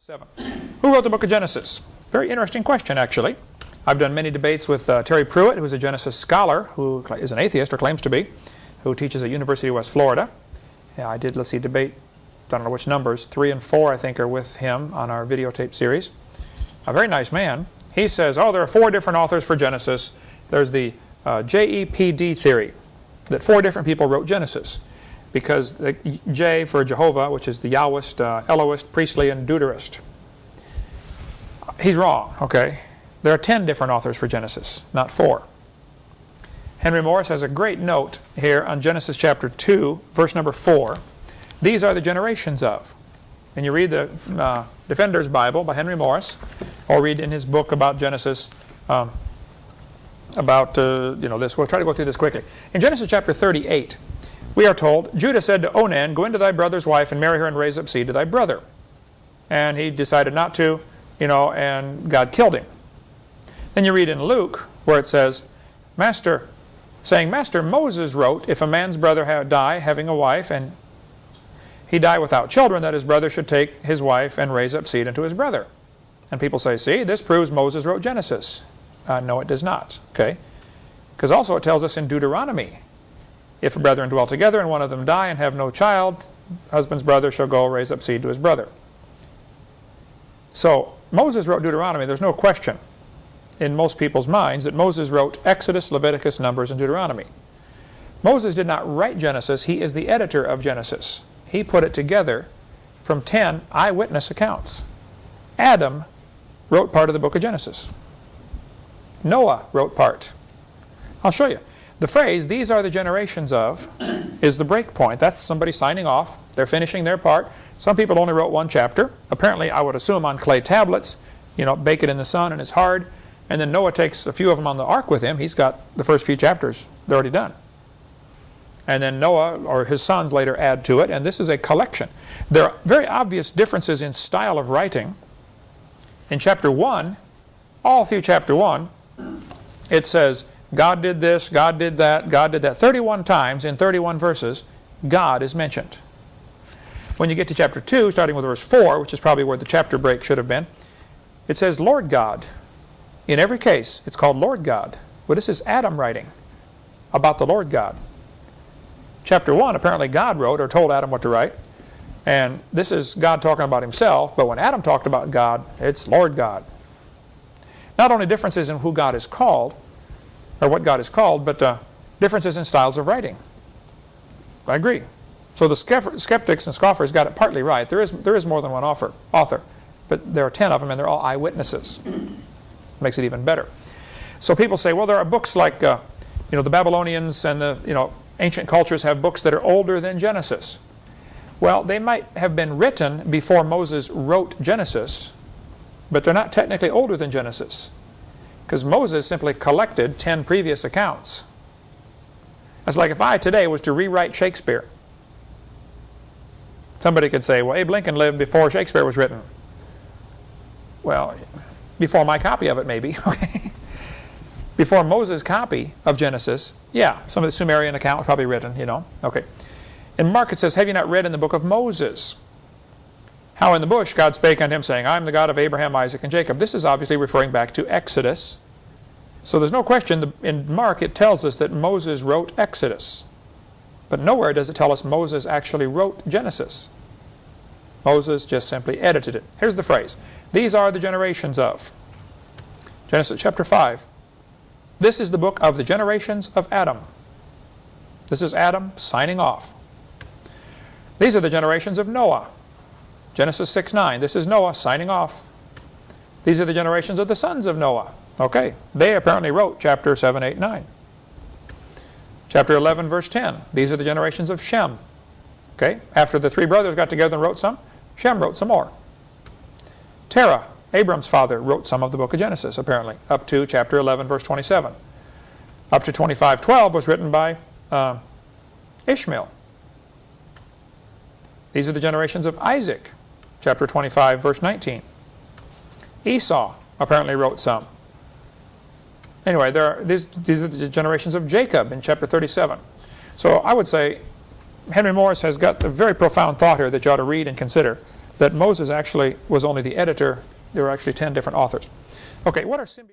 7. Who wrote the book of Genesis? Very interesting question, actually. I've done many debates with Terry Pruitt, who's a Genesis scholar, who is an atheist, or claims to be, who teaches at University of West Florida. Yeah, I did, let's see, debate, I don't know which numbers, 3 and 4, I think, are with him on our videotape series. A very nice man. He says, oh, there are 4 different authors for Genesis. There's the JEPD theory, that 4 different people wrote Genesis. Because the J for Jehovah, which is the Yahwist, Elohist, Priestly, and Deuterist. He's wrong, okay? There are 10 different authors for Genesis, not 4. Henry Morris has a great note here on Genesis chapter 2, verse number 4. These are the generations of. And you read the Defender's Bible by Henry Morris, or read in his book about Genesis, this. We'll try to go through this quickly. In Genesis chapter 38, we are told, Judah said to Onan, go into thy brother's wife and marry her and raise up seed to thy brother. And he decided not to, and God killed him. Then you read in Luke where it says, Master, Moses wrote, if a man's brother die having a wife and he die without children, that his brother should take his wife and raise up seed unto his brother. And people say, see, this proves Moses wrote Genesis. No, it does not. Okay? Because also it tells us in Deuteronomy, if a brethren dwell together and one of them die and have no child, husband's brother shall go raise up seed to his brother. So Moses wrote Deuteronomy. There's no question in most people's minds that Moses wrote Exodus, Leviticus, Numbers, and Deuteronomy. Moses did not write Genesis. He is the editor of Genesis. He put it together from 10 eyewitness accounts. Adam wrote part of the book of Genesis. Noah wrote part. I'll show you. The phrase, these are the generations of, is the break point. That's somebody signing off. They're finishing their part. Some people only wrote 1 chapter. Apparently, I would assume on clay tablets, bake it in the sun and it's hard. And then Noah takes a few of them on the ark with him. He's got the first few chapters. They're already done. And then Noah or his sons later add to it. And this is a collection. There are very obvious differences in style of writing. In chapter 1, all through chapter 1, it says, God did this, God did that, God did that. 31 times in 31 verses, God is mentioned. When you get to chapter 2, starting with verse 4, which is probably where the chapter break should have been, it says Lord God. In every case, it's called Lord God. Well, this is Adam writing about the Lord God. Chapter 1, apparently God wrote or told Adam what to write. And this is God talking about himself, but when Adam talked about God, it's Lord God. Not only differences in who God is called, or what God is called, but differences in styles of writing. I agree. So the skeptics and scoffers got it partly right. There is more than one author, but there are 10 of them, and they're all eyewitnesses. Makes it even better. So people say, well, there are books like, the Babylonians and the ancient cultures have books that are older than Genesis. Well, they might have been written before Moses wrote Genesis, but they're not technically older than Genesis. Because Moses simply collected 10 previous accounts. That's like if I today was to rewrite Shakespeare. Somebody could say, well, Abe Lincoln lived before Shakespeare was written. Well, before my copy of it maybe. Okay. Before Moses' copy of Genesis, yeah, some of the Sumerian account was probably written, Okay. In Mark it says, have you not read in the book of Moses how in the bush God spake unto him, saying, I am the God of Abraham, Isaac, and Jacob. This is obviously referring back to Exodus. So there's no question, in Mark it tells us that Moses wrote Exodus. But nowhere does it tell us Moses actually wrote Genesis. Moses just simply edited it. Here's the phrase, these are the generations of. Genesis chapter 5. This is the book of the generations of Adam. This is Adam signing off. These are the generations of Noah. Genesis 6:9. This is Noah signing off. These are the generations of the sons of Noah. Okay. They apparently wrote chapter 7, 8, 9. Chapter 11, verse 10. These are the generations of Shem. Okay. After the 3 brothers got together and wrote some, Shem wrote some more. Terah, Abram's father, wrote some of the book of Genesis, apparently, up to chapter 11, verse 27. Up to 25:12 was written by Ishmael. These are the generations of Isaac. Chapter 25, verse 19. Esau apparently wrote some. Anyway, these are the generations of Jacob in chapter 37. So I would say Henry Morris has got a very profound thought here that you ought to read and consider that Moses actually was only the editor. There were actually 10 different authors. Okay, what are symbiotic